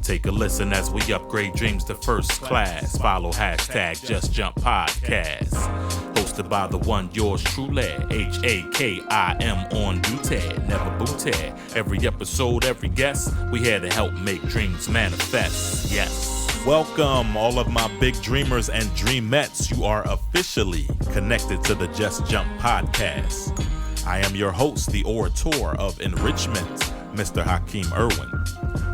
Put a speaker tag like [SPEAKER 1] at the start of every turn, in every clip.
[SPEAKER 1] Take a listen as we upgrade dreams to first class. Follow hashtag Just Jump Podcast. Hosted by the one, yours truly, Hakim on duty, never booty. Every episode, every guest, we here to help make dreams manifest. Yes. Welcome, all of my big dreamers and dreamettes. You are officially connected to the Just Jump Podcast. I am your host, the orator of enrichment, Mr. Hakim Erwin.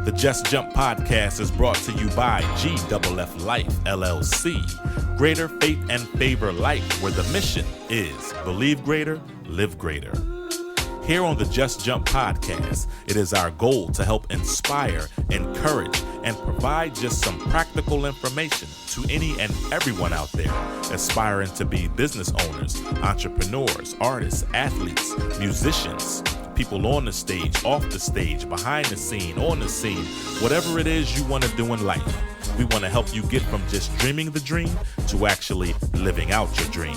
[SPEAKER 1] The Just Jump Podcast is brought to you by GFF Life, LLC. Greater faith and favor life, where the mission is believe greater, live greater. Here on the Just Jump Podcast, it is our goal to help inspire, encourage, and provide just some practical information to any and everyone out there aspiring to be business owners, entrepreneurs, artists, athletes, musicians, people on the stage, off the stage, behind the scene, on the scene, whatever it is you want to do in life. We want to help you get from just dreaming the dream to actually living out your dream.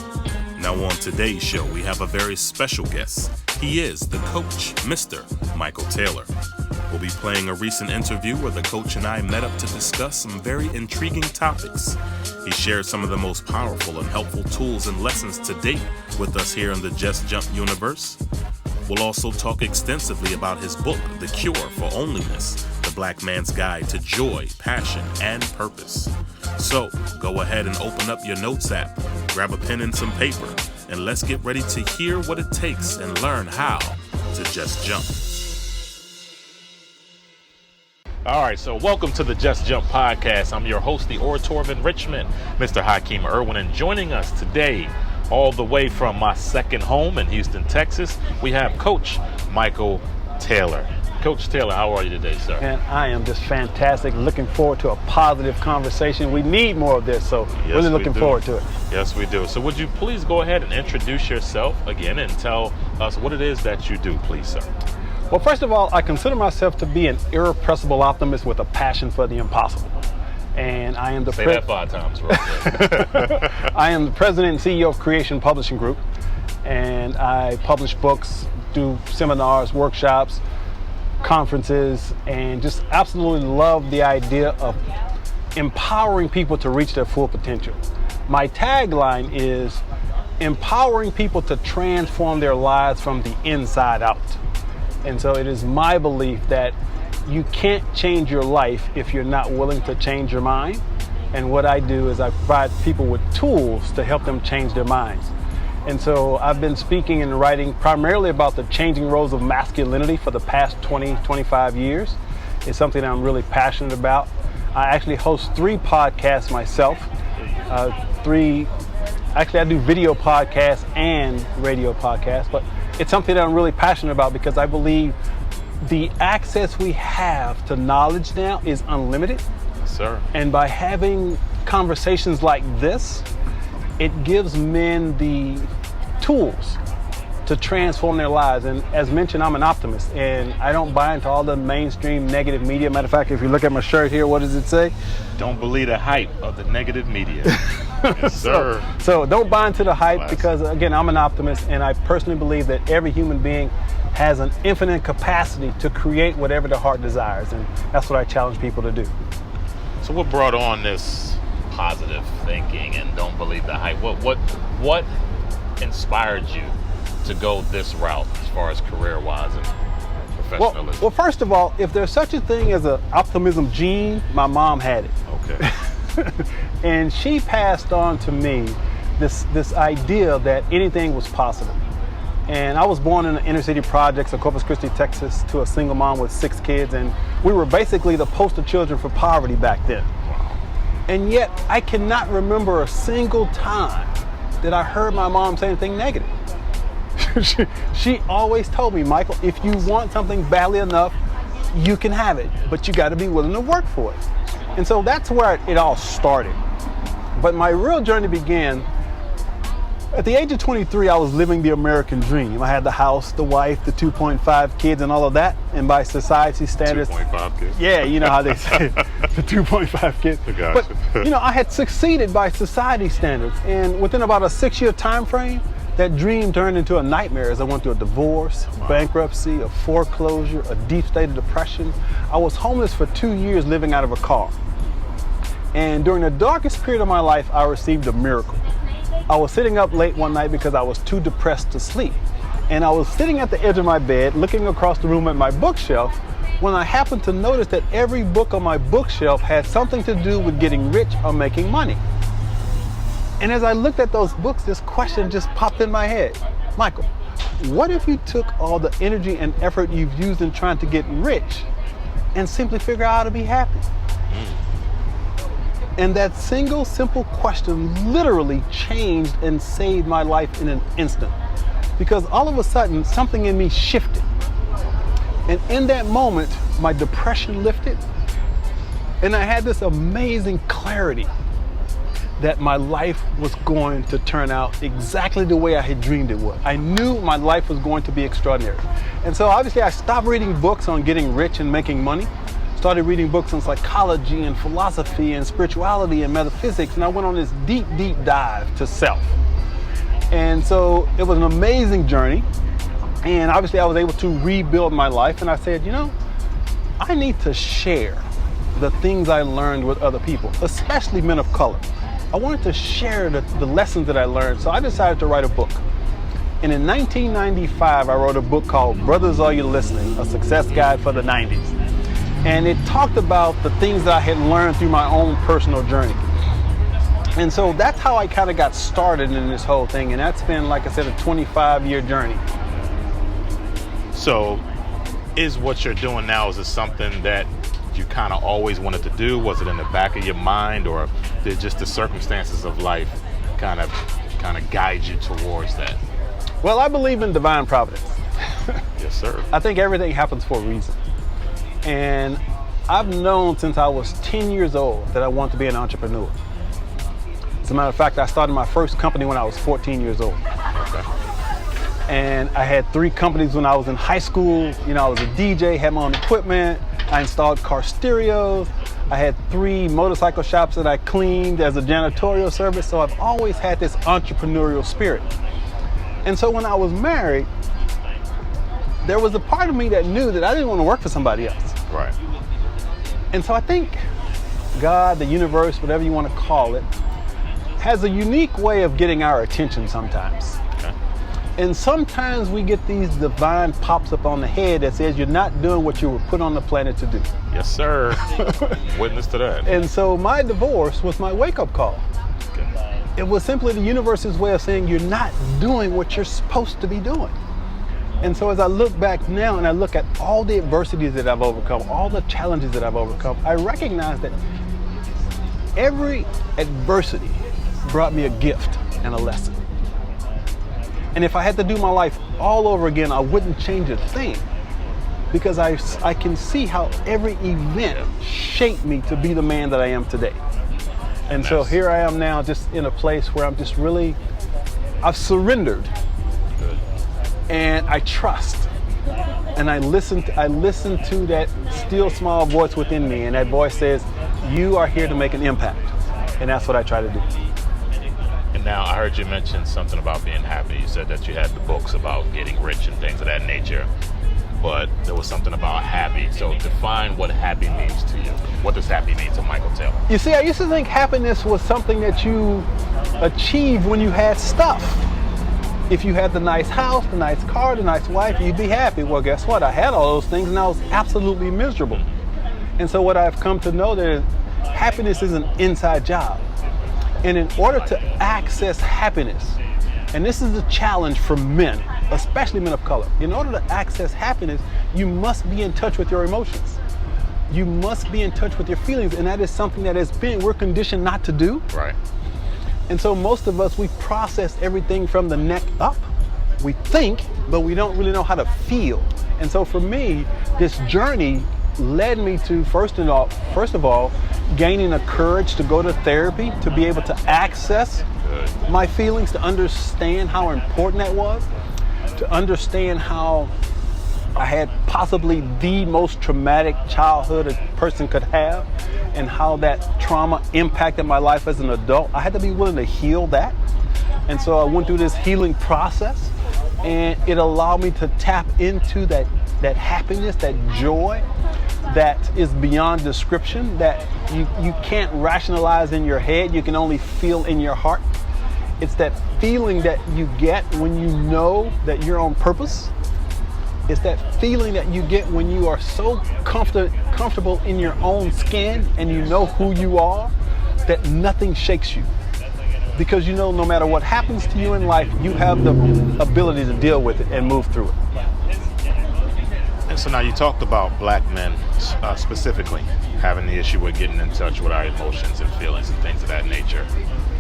[SPEAKER 1] Now on today's show, we have a very special guest. He is the coach, Mr. Michael Taylor. We'll be playing a recent interview where the coach and I met up to discuss some very intriguing topics. He shared some of the most powerful and helpful tools and lessons to date with us here in the Just Jump universe. We'll also talk extensively about his book, The Cure for Onlyness, the Black Man's Guide to Joy, Passion, and Purpose. So, go ahead and open up your notes app, grab a pen and some paper, and let's get ready to hear what it takes and learn how to just jump. All right, so welcome to the Just Jump Podcast. I'm your host, the orator of enrichment, Mr. Hakim Erwin, and joining us today, all the way from my second home in Houston, Texas, we have Coach Michael Taylor. Coach Taylor, how are you today, sir?
[SPEAKER 2] And I am just fantastic. Looking forward to a positive conversation. We need more of this, so
[SPEAKER 1] Yes,
[SPEAKER 2] really looking
[SPEAKER 1] we do.
[SPEAKER 2] forward to it.
[SPEAKER 1] Yes, we do. So would you please go ahead and introduce yourself again and tell us what it is that you do, please, sir?
[SPEAKER 2] Well, first of all, I consider myself to be an irrepressible optimist with a passion for the impossible. And I am the
[SPEAKER 1] Say that 5 times real quick.
[SPEAKER 2] I am the president and CEO of Creation Publishing Group, and I publish books, do seminars, workshops, conferences, and just absolutely love the idea of empowering people to reach their full potential. My tagline is empowering people to transform their lives from the inside out. And so it is my belief that you can't change your life if you're not willing to change your mind. And what I do is I provide people with tools to help them change their minds. And so I've been speaking and writing primarily about the changing roles of masculinity for the past 20, 25 years. It's something that I'm really passionate about. I actually host 3 podcasts myself. I do video podcasts and radio podcasts, but it's something that I'm really passionate about because I believe the access we have to knowledge now is unlimited.
[SPEAKER 1] Yes, sir.
[SPEAKER 2] And by having conversations like this, it gives men the tools to transform their lives. And as mentioned, I'm an optimist, and I don't buy into all the mainstream negative media. Matter of fact, if you look at my shirt here, what does it say?
[SPEAKER 1] Don't believe the hype of the negative media. Yes, sir.
[SPEAKER 2] So don't buy into the hype.
[SPEAKER 1] Classic.
[SPEAKER 2] Because, again, I'm an optimist, and I personally believe that every human being has an infinite capacity to create whatever the heart desires, and that's what I challenge people to do.
[SPEAKER 1] So what brought on this positive thinking and don't believe the hype? What inspired you to go this route as far as career-wise and professionalism?
[SPEAKER 2] Well, first of all, if there's such a thing as an optimism gene, my mom had it.
[SPEAKER 1] Okay.
[SPEAKER 2] And she passed on to me this idea that anything was possible. And I was born in the inner city projects of Corpus Christi, Texas, to a single mom with 6 kids, and we were basically the poster children for poverty back then. And yet, I cannot remember a single time that I heard my mom say anything negative. She always told me, Michael, if you want something badly enough, you can have it, but you got to be willing to work for it. And so that's where it all started. But my real journey began at the age of 23. I was living the American dream. I had the house, the wife, the 2.5 kids, and all of that. And by society standards,
[SPEAKER 1] 2.5 kids.
[SPEAKER 2] Yeah, you know how they say it, the 2.5 kids.
[SPEAKER 1] Gotcha.
[SPEAKER 2] But I had succeeded by society standards, and within about a 6-year time frame, That dream turned into a nightmare as I went through a divorce, bankruptcy, a foreclosure, a deep state of depression. I was homeless for 2 years living out of a car. And during the darkest period of my life, I received a miracle. I was sitting up late one night because I was too depressed to sleep. And I was sitting at the edge of my bed, looking across the room at my bookshelf, when I happened to notice that every book on my bookshelf had something to do with getting rich or making money. And as I looked at those books, this question just popped in my head. Michael, what if you took all the energy and effort you've used in trying to get rich and simply figure out how to be happy? And that single simple question literally changed and saved my life in an instant. Because all of a sudden, something in me shifted. And in that moment, my depression lifted. And I had this amazing clarity that my life was going to turn out exactly the way I had dreamed it would. I knew my life was going to be extraordinary. And so obviously I stopped reading books on getting rich and making money, started reading books on psychology and philosophy and spirituality and metaphysics, and I went on this deep, deep dive to self. And so it was an amazing journey, and obviously I was able to rebuild my life, and I said, you know, I need to share the things I learned with other people, especially men of color. I wanted to share the lessons that I learned, so I decided to write a book. And in 1995, I wrote a book called Brothers, Are You Listening? A Success Guide for the 90s. And it talked about the things that I had learned through my own personal journey. And so that's how I kind of got started in this whole thing. And that's been, like I said, a 25-year journey.
[SPEAKER 1] So is what you're doing now, is it something that you kind of always wanted to do? Was it in the back of your mind, or did just the circumstances of life kind of guide you towards that?
[SPEAKER 2] Well, I believe in divine providence.
[SPEAKER 1] Yes, sir.
[SPEAKER 2] I think everything happens for a reason. And I've known since I was 10 years old that I want to be an entrepreneur. As a matter of fact, I started my first company when I was 14 years old.
[SPEAKER 1] Okay.
[SPEAKER 2] And I had 3 companies when I was in high school. You know, I was a DJ, had my own equipment. I installed car stereos. I had 3 motorcycle shops that I cleaned as a janitorial service. So I've always had this entrepreneurial spirit. And so when I was married, there was a part of me that knew that I didn't want to work for somebody else.
[SPEAKER 1] Right.
[SPEAKER 2] And so I think God, the universe, whatever you want to call it, has a unique way of getting our attention sometimes.
[SPEAKER 1] Okay.
[SPEAKER 2] And sometimes we get these divine pops up on the head that says you're not doing what you were put on the planet to do.
[SPEAKER 1] Yes, sir. Witness to that.
[SPEAKER 2] And so my divorce was my wake-up call.
[SPEAKER 1] Okay.
[SPEAKER 2] It was simply the universe's way of saying you're not doing what you're supposed to be doing. And so as I look back now and I look at all the adversities that I've overcome, all the challenges that I've overcome, I recognize that every adversity brought me a gift and a lesson. And if I had to do my life all over again, I wouldn't change a thing, because I can see how every event shaped me to be the man that I am today. And so here I am now, just in a place where I'm just really, I've surrendered.
[SPEAKER 1] Good.
[SPEAKER 2] And I trust, and I listen to that still small voice within me, and that voice says, you are here to make an impact. And that's what I try to do.
[SPEAKER 1] And now I heard you mention something about being happy. You said that you had the books about getting rich and things of that nature, but there was something about happy. So define what happy means to you. What does happy mean to Michael Taylor?
[SPEAKER 2] You see, I used to think happiness was something that you achieved when you had stuff. If you had the nice house, the nice car, the nice wife, you'd be happy. Well, guess what? I had all those things and I was absolutely miserable. And so what I've come to know that happiness is an inside job. And in order to access happiness, and this is a challenge for men, especially men of color, in order to access happiness, you must be in touch with your emotions. You must be in touch with your feelings, and that is something that we're conditioned not to do.
[SPEAKER 1] Right.
[SPEAKER 2] And so most of us, we process everything from the neck up. We think, but we don't really know how to feel. And so for me, this journey led me to, first of all, gaining the courage to go to therapy, to be able to access my feelings, to understand how important that was, to understand how I had possibly the most traumatic childhood a person could have, and how that trauma impacted my life as an adult. I had to be willing to heal that. And so I went through this healing process, and it allowed me to tap into that happiness, that joy that is beyond description, that you can't rationalize in your head, you can only feel in your heart. It's that feeling that you get when you know that you're on purpose. It's that feeling that you get when you are so comfortable in your own skin and you know who you are, that nothing shakes you. Because you know no matter what happens to you in life, you have the ability to deal with it and move through it.
[SPEAKER 3] And so now you talked about black men specifically having the issue with getting in touch with our emotions and feelings and things of that nature.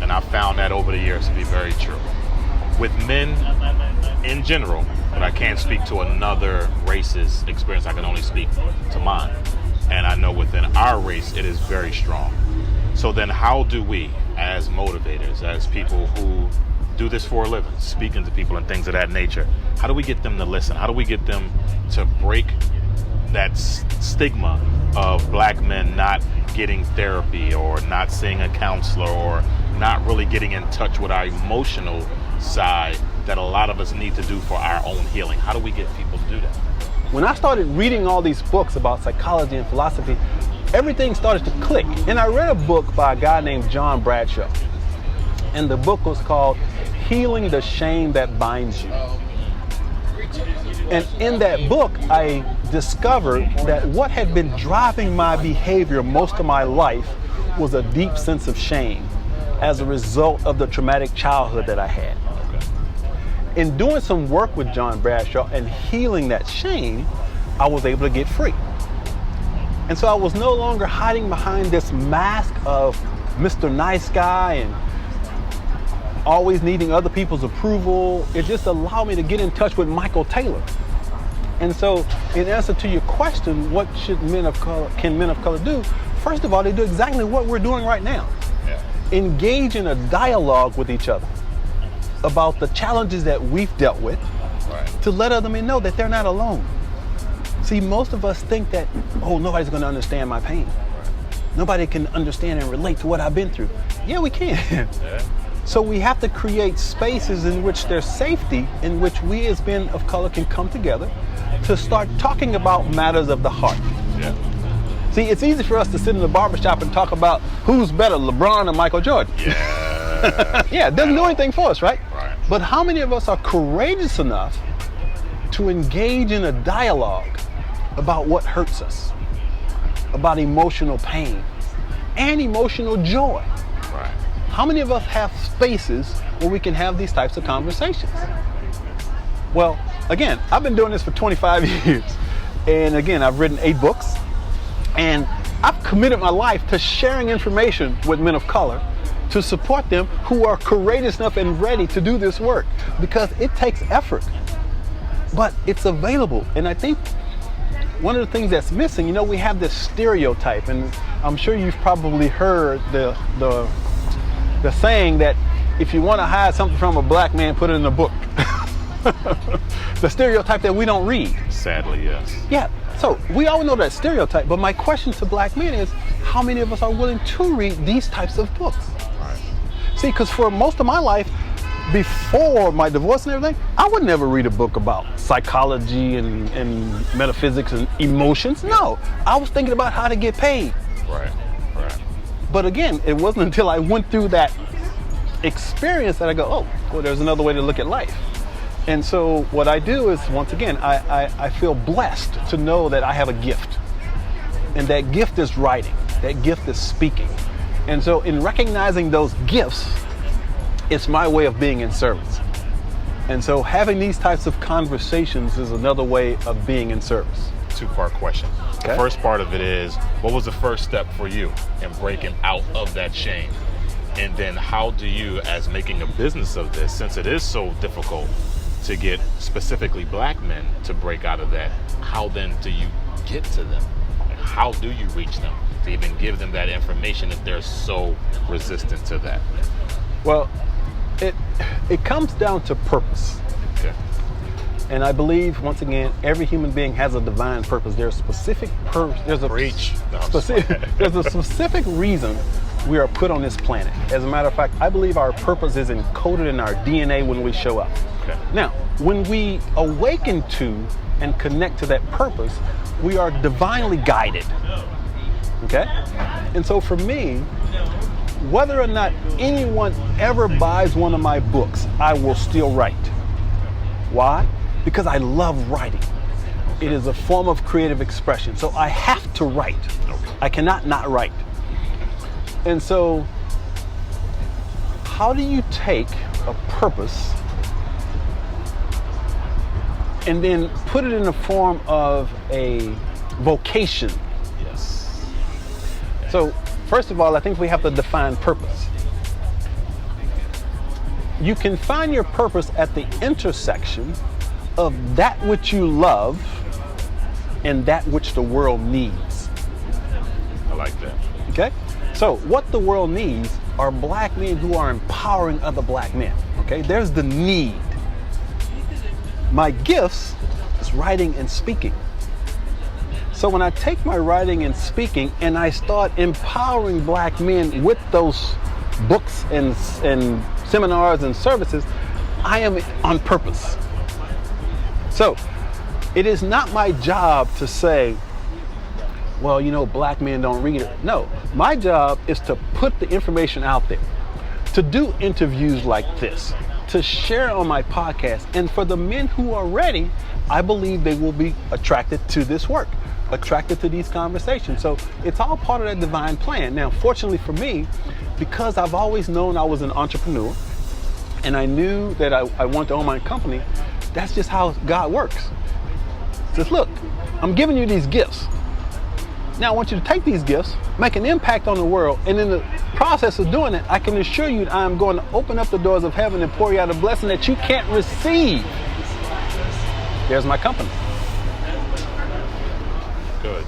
[SPEAKER 3] And I've found that over the years to be very true. With men in general, but I can't speak to another race's experience, I can only speak to mine. And I know within our race, it is very strong. So then how do we, as motivators, as people who do this for a living, speaking to people and things of that nature, how do we get them to listen? How do we get them to break that stigma of black men not getting therapy or not seeing a counselor or not really getting in touch with our emotional side that a lot of us need to do for our own healing? How do we get people to do that?
[SPEAKER 2] When I started reading all these books about psychology and philosophy, everything started to click. And I read a book by a guy named John Bradshaw. And the book was called Healing the Shame That Binds You. And in that book, I discovered that what had been driving my behavior most of my life was a deep sense of shame as a result of the traumatic childhood that I had. In doing some work with John Bradshaw and healing that shame, I was able to get free. And so I was no longer hiding behind this mask of Mr. Nice Guy and always needing other people's approval. It just allowed me to get in touch with Michael Taylor. And so in answer to your question, what should men of color do? First of all, they do exactly what we're doing right now. Yeah. Engage in a dialogue with each other about the challenges that we've dealt with, right, to let other men know that they're not alone. See, most of us think that, oh, nobody's going to understand my pain. Nobody can understand and relate to what I've been through. Yeah, we can. Yeah. So we have to create spaces in which there's safety, in which we as men of color can come together to start talking about matters of the heart. Yeah. See, it's easy for us to sit in the barbershop and talk about who's better, LeBron or Michael Jordan. Yeah. Yeah, it doesn't do anything for us, right? Right? But how many of us are courageous enough to engage in a dialogue about what hurts us, about emotional pain and emotional joy? Right. How many of us have spaces where we can have these types of conversations? Well, again, I've been doing this for 25 years. And again, I've written 8 books. And I've committed my life to sharing information with men of color to support them who are courageous enough and ready to do this work, because it takes effort, but it's available. And I think one of the things that's missing, we have this stereotype, and I'm sure you've probably heard the saying that if you want to hide something from a black man, put it in a book. The stereotype that we don't read.
[SPEAKER 3] Sadly, yes.
[SPEAKER 2] Yeah, so we all know that stereotype, but my question to black men is, how many of us are willing to read these types of books? Right. See, because for most of my life, before my divorce and everything, I would never read a book about psychology and metaphysics and emotions. No, I was thinking about how to get paid.
[SPEAKER 3] Right, right.
[SPEAKER 2] But again, it wasn't until I went through that experience that I go, oh, well, there's another way to look at life. And so what I do is, once again, I feel blessed to know that I have a gift. And that gift is writing. That gift is speaking. And so in recognizing those gifts, it's my way of being in service. And so having these types of conversations is another way of being in service.
[SPEAKER 3] 2-part question. Okay. The first part of it is, what was the first step for you in breaking out of that shame? And then how do you, as making a business of this, since it is so difficult to get specifically black men to break out of that, how then do you get to them? How do you reach them to even give them that information if they're so resistant to that?
[SPEAKER 2] Well, it comes down to purpose.
[SPEAKER 3] Okay.
[SPEAKER 2] And I believe, once again, every human being has a divine purpose. There's a specific reason we are put on this planet. As a matter of fact, I believe our purpose is encoded in our DNA when we show up.
[SPEAKER 3] Okay.
[SPEAKER 2] Now, when we awaken to and connect to that purpose, we are divinely guided. Okay? And so for me, whether or not anyone ever buys one of my books, I will still write. Why? Because I love writing. It is a form of creative expression. So I have to write. I cannot not write. And so, how do you take a purpose and then put it in the form of a vocation?
[SPEAKER 3] Yes.
[SPEAKER 2] So, first of all, I think we have to define purpose. You can find your purpose at the intersection of that which you love and that which the world needs.
[SPEAKER 3] I like that.
[SPEAKER 2] Okay? So, what the world needs are black men who are empowering other black men. Okay? There's the need. My gifts is writing and speaking. So when I take my writing and speaking and I start empowering black men with those books and seminars and services, I am on purpose. So it is not my job to say, well, you know, black men don't read it. No, my job is to put the information out there, to do interviews like this, to share on my podcast. And for the men who are ready, I believe they will be attracted to this work, attracted to these conversations. So it's all part of that divine plan. Now, fortunately for me, because I've always known I was an entrepreneur and I knew that I wanted to own my company, that's just how God works. He says, look, I'm giving you these gifts. Now I want you to take these gifts, make an impact on the world, and in the process of doing it, I can assure you that I'm going to open up the doors of heaven and pour you out a blessing that you can't receive. There's my company.
[SPEAKER 3] Good.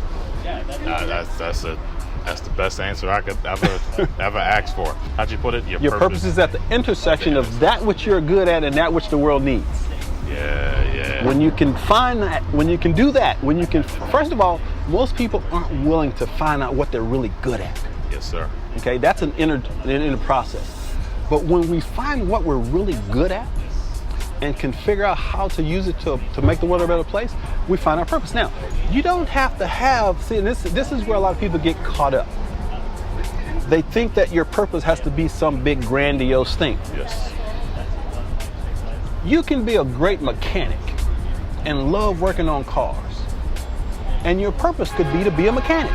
[SPEAKER 3] That's the best answer I could ever ask for. How'd you put it?
[SPEAKER 2] Your purpose is at the intersection of that which you're good at and that which the world needs.
[SPEAKER 3] Yeah.
[SPEAKER 2] When you can find that, when you can do that, when you can, first of all, most people aren't willing to find out what they're really good at.
[SPEAKER 3] Yes, sir.
[SPEAKER 2] Okay, that's an inner process. But when we find what we're really good at and can figure out how to use it to make the world a better place, we find our purpose. Now, you don't have to have, see, this is where a lot of people get caught up. They think that your purpose has to be some big grandiose thing.
[SPEAKER 3] Yes.
[SPEAKER 2] You can be a great mechanic and love working on cars. And your purpose could be to be a mechanic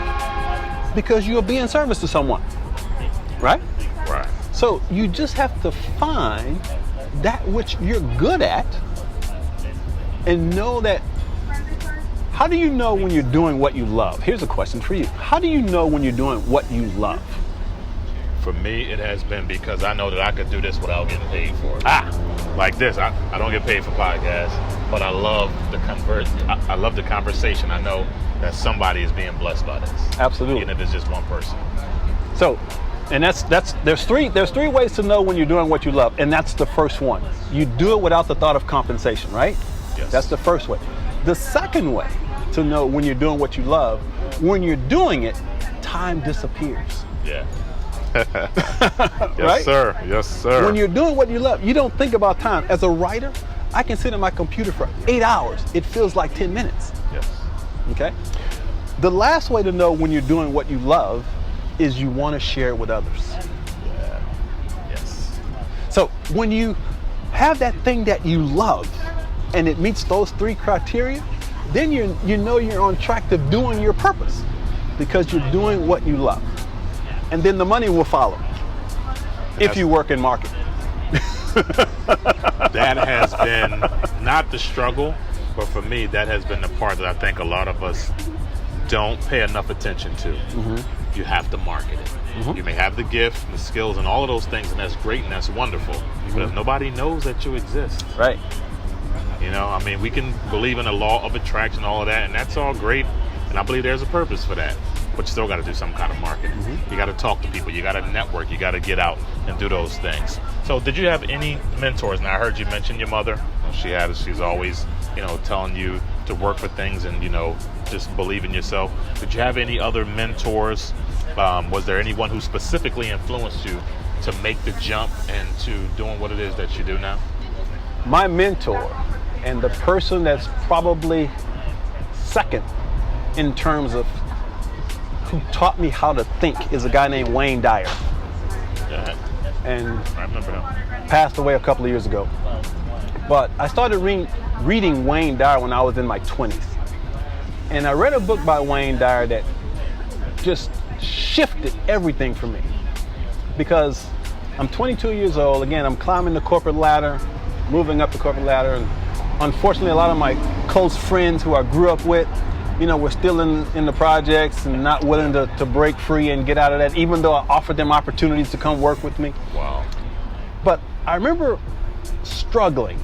[SPEAKER 2] because you'll be in service to someone, right?
[SPEAKER 3] Right.
[SPEAKER 2] So you just have to find that which you're good at and know that. How do you know when you're doing what you love? Here's a question for you. How do you know when you're doing what you love?
[SPEAKER 3] For me, it has been because I know that I could do this without getting paid for it. Like this, I don't get paid for podcasts, but I love I love the conversation. I know that somebody is being blessed by this.
[SPEAKER 2] Absolutely.
[SPEAKER 3] Even if it's just one person.
[SPEAKER 2] So, and there's three ways to know when you're doing what you love, and that's the first one. You do it without the thought of compensation, right?
[SPEAKER 3] Yes.
[SPEAKER 2] That's the first way. The second way to know when you're doing what you love, when you're doing it, time disappears.
[SPEAKER 3] Yeah.
[SPEAKER 2] Right?
[SPEAKER 3] Yes, sir. Yes, sir.
[SPEAKER 2] When you're doing what you love, you don't think about time. As a writer, I can sit at my computer for 8 hours. It feels like 10 minutes.
[SPEAKER 3] Yes.
[SPEAKER 2] Okay? The last way to know when you're doing what you love is you want to share it with others.
[SPEAKER 3] Yeah. Yes.
[SPEAKER 2] So when you have that thing that you love and it meets those three criteria, then you know you're on track to doing your purpose because you're doing what you love. And then the money will follow if you work in marketing.
[SPEAKER 3] That has been not the struggle, but for me, that has been the part that I think a lot of us don't pay enough attention to. Mm-hmm. You have to market it. Mm-hmm. You may have the gift, the skills, and all of those things, and that's great and that's wonderful. Mm-hmm. But if nobody knows that you exist,
[SPEAKER 2] right?
[SPEAKER 3] You know, I mean, we can believe in the law of attraction, all of that, and that's all great. And I believe there's a purpose for that. But you still got to do some kind of marketing. Mm-hmm. You got to talk to people. You got to network. You got to get out and do those things. So did you have any mentors? Now, I heard you mention your mother. She's always, telling you to work with things and, just believe in yourself. Did you have any other mentors? Was there anyone who specifically influenced you to make the jump into doing what it is that you do now?
[SPEAKER 2] My mentor and the person that's probably second in terms of who taught me how to think is a guy named Wayne Dyer.
[SPEAKER 3] Yeah.
[SPEAKER 2] And
[SPEAKER 3] I remember him.
[SPEAKER 2] Passed away a couple of years ago. But I started reading Wayne Dyer when I was in my 20s. And I read a book by Wayne Dyer that just shifted everything for me. Because I'm 22 years old. Again, I'm climbing the corporate ladder, moving up the corporate ladder. And unfortunately, a lot of my close friends who I grew up with, we're still in the projects and not willing to break free and get out of that, even though I offered them opportunities to come work with me.
[SPEAKER 3] Wow.
[SPEAKER 2] But I remember struggling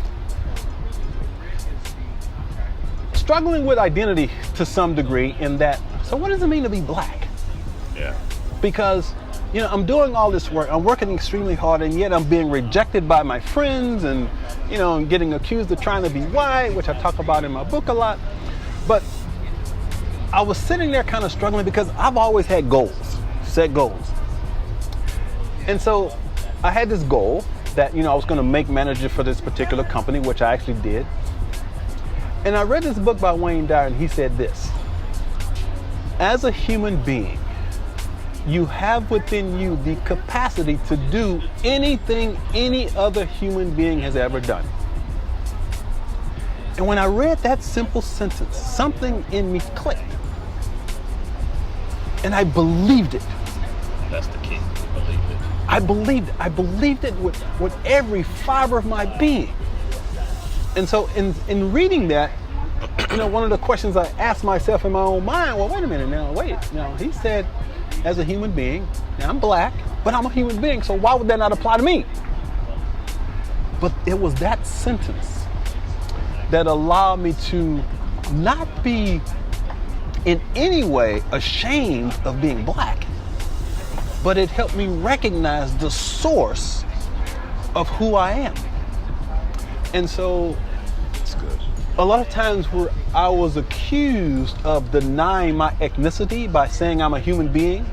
[SPEAKER 2] with identity to some degree in that, so what does it mean to be black?
[SPEAKER 3] Yeah.
[SPEAKER 2] Because, I'm doing all this work, I'm working extremely hard, and yet I'm being rejected by my friends and, I'm getting accused of trying to be white, which I talk about in my book a lot. But I was sitting there kind of struggling because I've always had set goals. And so I had this goal that, I was going to make manager for this particular company, which I actually did. And I read this book by Wayne Dyer, and he said this: as a human being, you have within you the capacity to do anything any other human being has ever done. And when I read that simple sentence, something in me clicked. And I believed it.
[SPEAKER 3] That's the key. Believe it.
[SPEAKER 2] I believed it. I believed it with every fiber of my being. And so in reading that, one of the questions I asked myself in my own mind, well, wait a minute now, he said, as a human being, now I'm black, but I'm a human being, so why would that not apply to me? But it was that sentence that allowed me to not be in any way ashamed of being black, but it helped me recognize the source of who I am. And so
[SPEAKER 3] That's good.
[SPEAKER 2] a lot of times where I was accused of denying my ethnicity by saying I'm a human being,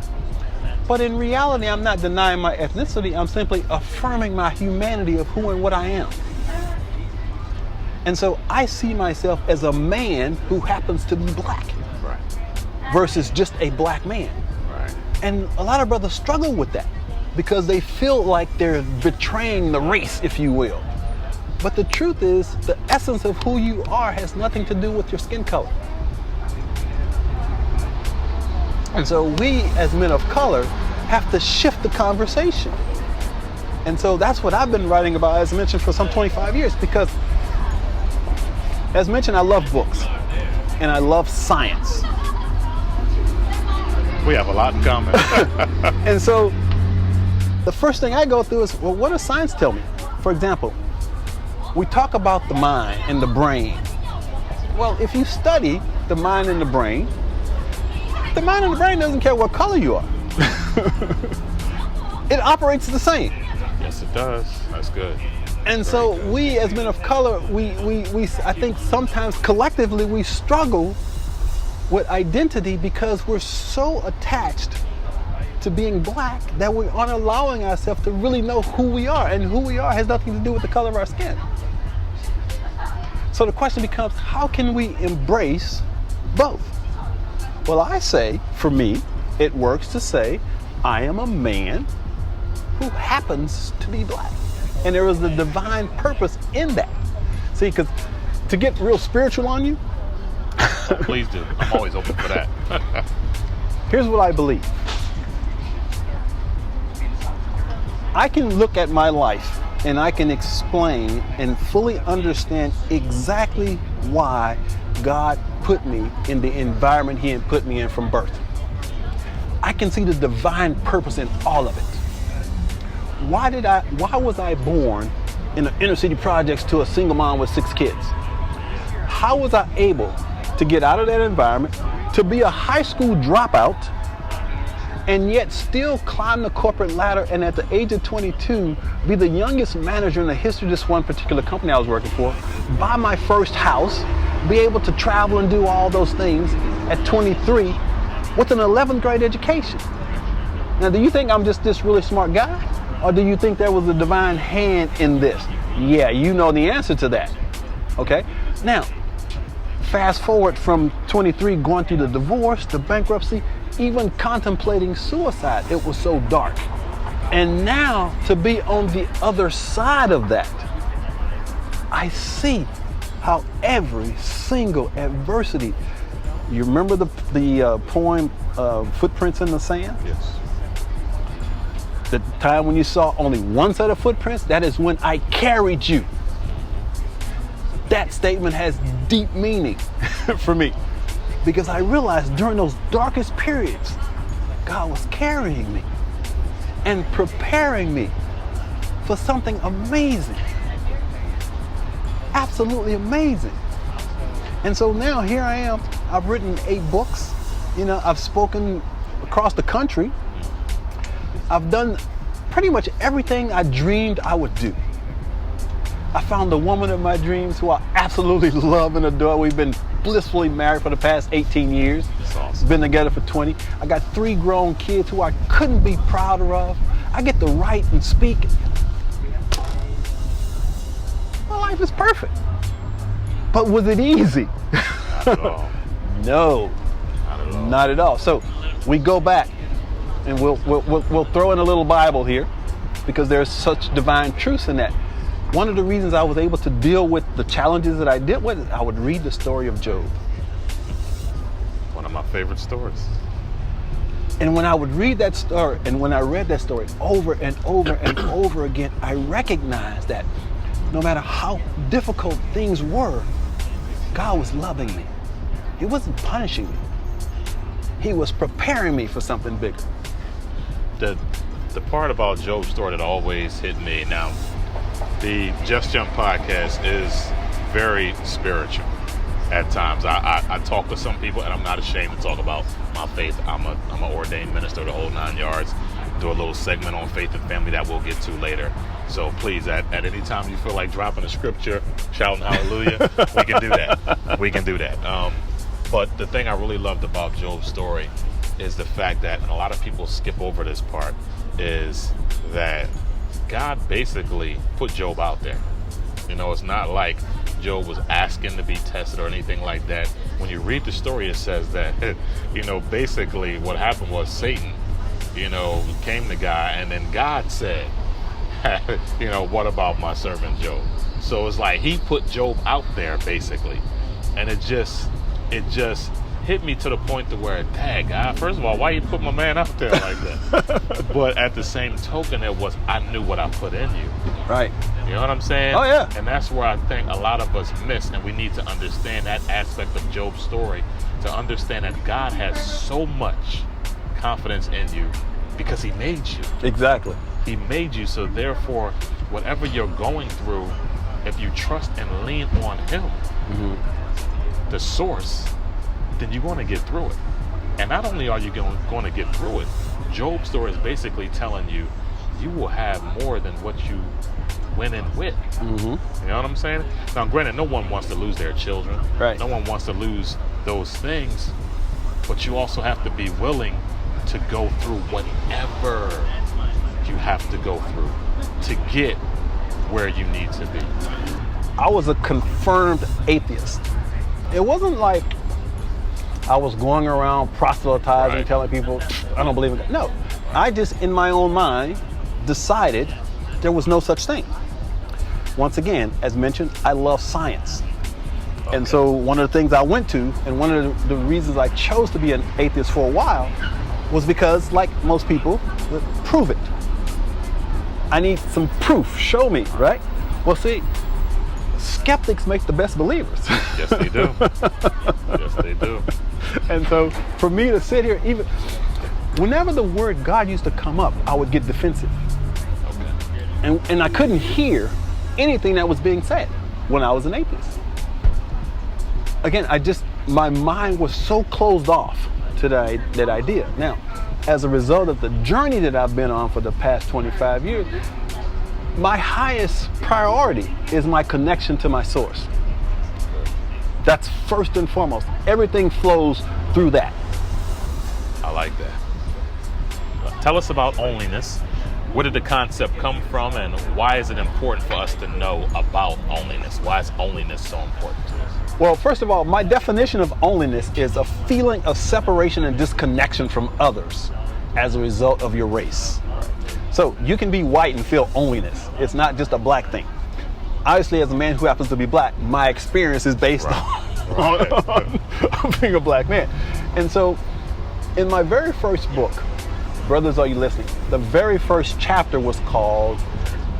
[SPEAKER 2] but in reality, I'm not denying my ethnicity, I'm simply affirming my humanity of who and what I am. And so I see myself as a man who happens to be black.
[SPEAKER 3] Right.
[SPEAKER 2] Versus just a black man.
[SPEAKER 3] Right.
[SPEAKER 2] And a lot of brothers struggle with that because they feel like they're betraying the race, if you will. But the truth is, the essence of who you are has nothing to do with your skin color. And so we, as men of color, have to shift the conversation. And so that's what I've been writing about, as mentioned, for some 25 years, because, as mentioned, I love books and I love science.
[SPEAKER 3] We have a lot in common.
[SPEAKER 2] And so the first thing I go through is, well, what does science tell me? For example, we talk about the mind and the brain. Well, if you study the mind and the brain doesn't care what color you are. It operates the same.
[SPEAKER 3] Yes, it does. That's good.
[SPEAKER 2] And so we, as men of color, we I think sometimes collectively we struggle with identity because we're so attached to being black that we aren't allowing ourselves to really know who we are, and who we are has nothing to do with the color of our skin. So the question becomes, how can we embrace both? Well, I say, for me, it works to say, I am a man who happens to be black. And there is a divine purpose in that. See, because to get real spiritual on you,
[SPEAKER 3] Please do. I'm always open for that.
[SPEAKER 2] here's what I believe. I can look at my life and I can explain and fully understand exactly why God put me in the environment He had put me in from birth. I can see the divine purpose in all of it. Why was I born in the inner city projects to a single mom with 6 kids? How was I able to get out of that environment, to be a high school dropout, and yet still climb the corporate ladder, and at the age of 22, be the youngest manager in the history of this one particular company I was working for, buy my first house, be able to travel and do all those things at 23 with an 11th grade education. Now, do you think I'm just this really smart guy? Or do you think there was a divine hand in this? Yeah, you know the answer to that. Okay? Now, fast forward from 23, going through the divorce, the bankruptcy, even contemplating suicide. It was so dark. And now to be on the other side of that, I see how every single adversity. You remember the poem Footprints in the Sand?
[SPEAKER 3] Yes.
[SPEAKER 2] The time when you saw only one set of footprints, that is when I carried you. That statement has deep meaning for me, because I realized during those darkest periods, God was carrying me and preparing me for something amazing. Absolutely amazing. And so now here I am. I've written 8 books. I've spoken across the country. I've done pretty much everything I dreamed I would do. I found the woman of my dreams who I absolutely love and adore. We've been blissfully married for the past 18 years.
[SPEAKER 3] That's awesome.
[SPEAKER 2] Been together for 20. I got 3 grown kids who I couldn't be prouder of. I get to write and speak. My life is perfect. But was it easy?
[SPEAKER 3] Not at all.
[SPEAKER 2] No,
[SPEAKER 3] Not at all.
[SPEAKER 2] not at all. So we go back. And we'll throw in a little Bible here, because there's such divine truths in that. One of the reasons I was able to deal with the challenges that I did with, I would read the story of Job.
[SPEAKER 3] One of my favorite stories.
[SPEAKER 2] And when I would read that story, and when I read that story over and over and over again, I recognized that no matter how difficult things were, God was loving me. He wasn't punishing me. He was preparing me for something bigger.
[SPEAKER 3] The part about Job's story that always hit me, now, the Just Jump podcast is very spiritual at times. I talk to some people, and I'm not ashamed to talk about my faith. I'm an ordained minister, the whole 9 yards. Do a little segment on faith and family that we'll get to later. So please, at any time you feel like dropping a scripture, shouting hallelujah, we can do that. We can do that. But the thing I really loved about Job's story is the fact that, and a lot of people skip over this part, is that God basically put Job out there. It's not like Job was asking to be tested or anything like that. When you read the story, it says that, basically what happened was Satan, came to God, and then God said, what about my servant Job? So it's like he put Job out there basically. And it just hit me to the point to where, dang, God, first of all, why you put my man out there like that? But at the same token, I knew what I put in you.
[SPEAKER 2] Right.
[SPEAKER 3] You know what I'm saying?
[SPEAKER 2] Oh, yeah.
[SPEAKER 3] And that's where I think a lot of us miss, and we need to understand that aspect of Job's story, to understand that God has so much confidence in you because he made you.
[SPEAKER 2] Exactly.
[SPEAKER 3] He made you, so therefore, whatever you're going through, if you trust and lean on him, the source, then you're going to get through it. And not only are you going to get through it, Job's story is basically telling you, you will have more than what you went in with. You know what I'm saying? Now, granted, no one wants to lose their children.
[SPEAKER 2] Right.
[SPEAKER 3] No one wants to lose those things. But you also have to be willing to go through whatever you have to go through to get where you need to be.
[SPEAKER 2] I was a confirmed atheist. It wasn't like I was going around proselytizing, telling people I don't believe in God. No, I just, in my own mind, decided there was no such thing. Once again, as mentioned, I love science. And so one of the things I went to, and one of the reasons I chose to be an atheist for a while, was because, like most people, prove it. I need some proof. Show me, right? Well, see, skeptics make the best believers.
[SPEAKER 3] Yes, they do. Yes, they do.
[SPEAKER 2] And so for me to sit here, even whenever the word God used to come up, I would get defensive.
[SPEAKER 3] Okay.
[SPEAKER 2] And I couldn't hear anything that was being said when I was an atheist. Again, my mind was so closed off to that idea. Now, as a result of the journey that I've been on for the past 25 years, my highest priority is my connection to my source. That's first and foremost. Everything flows through that.
[SPEAKER 1] I like that. Tell us about onlyness. Where did the concept come from, and why is it important for us to know about onlyness? Why is onlyness so important to us?
[SPEAKER 2] Well, first of all, my definition of onlyness is a feeling of separation and disconnection from others as a result of your race. So you can be white and feel onlyness. It's not just a black thing. Obviously, as a man who happens to be black, my experience is based on being a black man. And so in my very first book, Brothers, Are You Listening? The very first chapter was called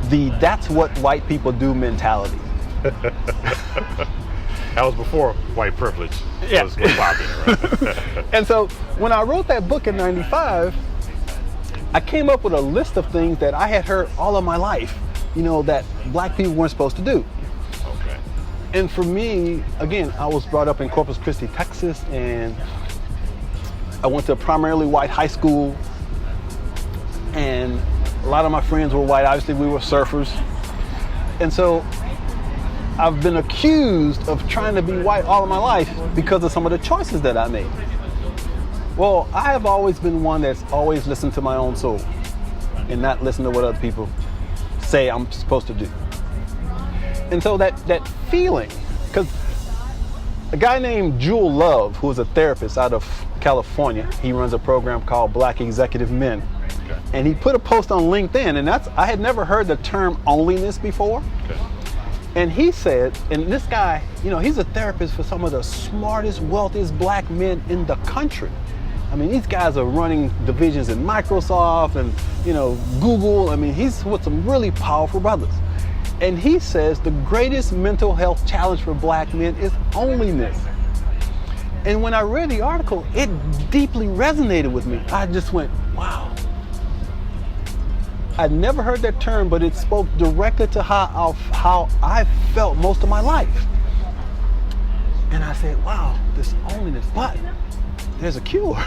[SPEAKER 2] the That's What White People Do mentality.
[SPEAKER 3] That was before white privilege was popular, right?
[SPEAKER 2] And so when I wrote that book in '95, I came up with a list of things that I had heard all of my life, that black people weren't supposed to do.
[SPEAKER 3] Okay.
[SPEAKER 2] And for me, again, I was brought up in Corpus Christi, Texas, and I went to a primarily white high school, and a lot of my friends were white. Obviously, we were surfers. And so I've been accused of trying to be white all of my life because of some of the choices that I made. Well, I have always been one that's always listened to my own soul and not listen to what other people say I'm supposed to do. And so that feeling, because a guy named Jewel Love, who is a therapist out of California, he runs a program called Black Executive Men.
[SPEAKER 3] Okay.
[SPEAKER 2] And he put a post on LinkedIn, and I had never heard the term onlyness before.
[SPEAKER 3] Okay.
[SPEAKER 2] And he said, and this guy, he's a therapist for some of the smartest, wealthiest black men in the country. I mean, these guys are running divisions in Microsoft and, Google. I mean, he's with some really powerful brothers. And he says the greatest mental health challenge for black men is onlyness. And when I read the article, it deeply resonated with me. I just went, wow. I'd never heard that term, but it spoke directly to how I felt most of my life. And I said, wow, this onlyness, but there's a cure.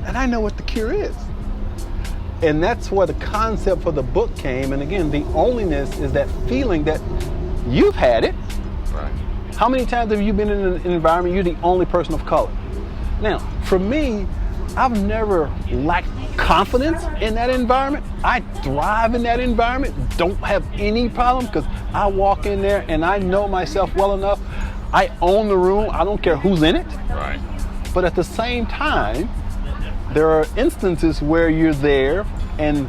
[SPEAKER 2] And I know what the cure is. And that's where the concept for the book came. And again, the onlyness is that feeling that you've had it.
[SPEAKER 3] Right.
[SPEAKER 2] How many times have you been in an environment you're the only person of color? Now, for me, I've never lacked confidence in that environment. I thrive in that environment, don't have any problem, because I walk in there and I know myself well enough. I own the room, I don't care who's in it.
[SPEAKER 3] Right.
[SPEAKER 2] But at the same time, there are instances where you're there and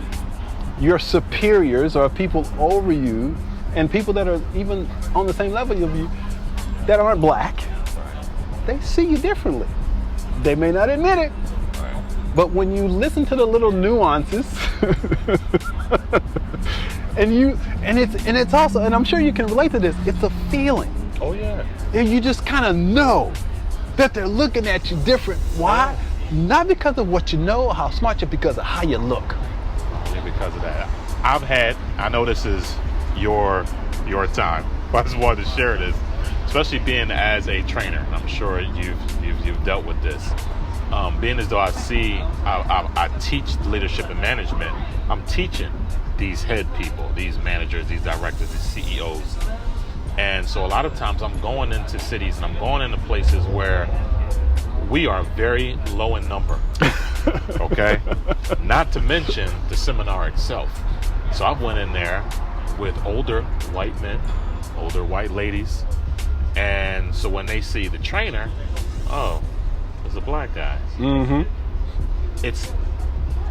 [SPEAKER 2] your superiors or people over you and people that are even on the same level of you that aren't black, they see you differently. They may not admit it, but when you listen to the little nuances, and it's also, and I'm sure you can relate to this, it's a feeling.
[SPEAKER 3] Oh yeah.
[SPEAKER 2] And you just kind of know that they're looking at you different. Why? Not because of what you know or how smart you're, because of how you look.
[SPEAKER 3] Only because of that. I know this is your time, but I just wanted to share this, especially being as a trainer. I'm sure you've dealt with this. Being as though I teach leadership and management, I'm teaching these head people, these managers, these directors, these CEOs. And so a lot of times I'm going into cities and I'm going into places where we are very low in number, okay? Not to mention the seminar itself. So I went in there with older white men, older white ladies, and so when they see the trainer, oh, there's a black guy.
[SPEAKER 2] Mm-hmm.
[SPEAKER 3] It's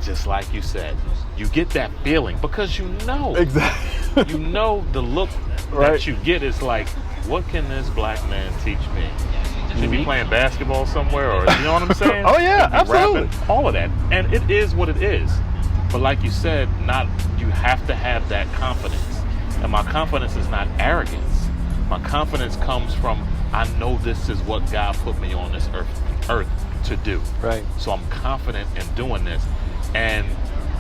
[SPEAKER 3] just like you said. You get that feeling because you know.
[SPEAKER 2] Exactly.
[SPEAKER 3] You know the look that you get is like, what can this black man teach me? Should he be playing basketball somewhere, or you know what I'm saying?
[SPEAKER 2] Oh yeah, absolutely.
[SPEAKER 3] Rapping, all of that, and it is what it is. But like you said, you have to have that confidence, and my confidence is not arrogance. My confidence comes from, I know this is what God put me on this earth to do.
[SPEAKER 2] Right.
[SPEAKER 3] So I'm confident in doing this, and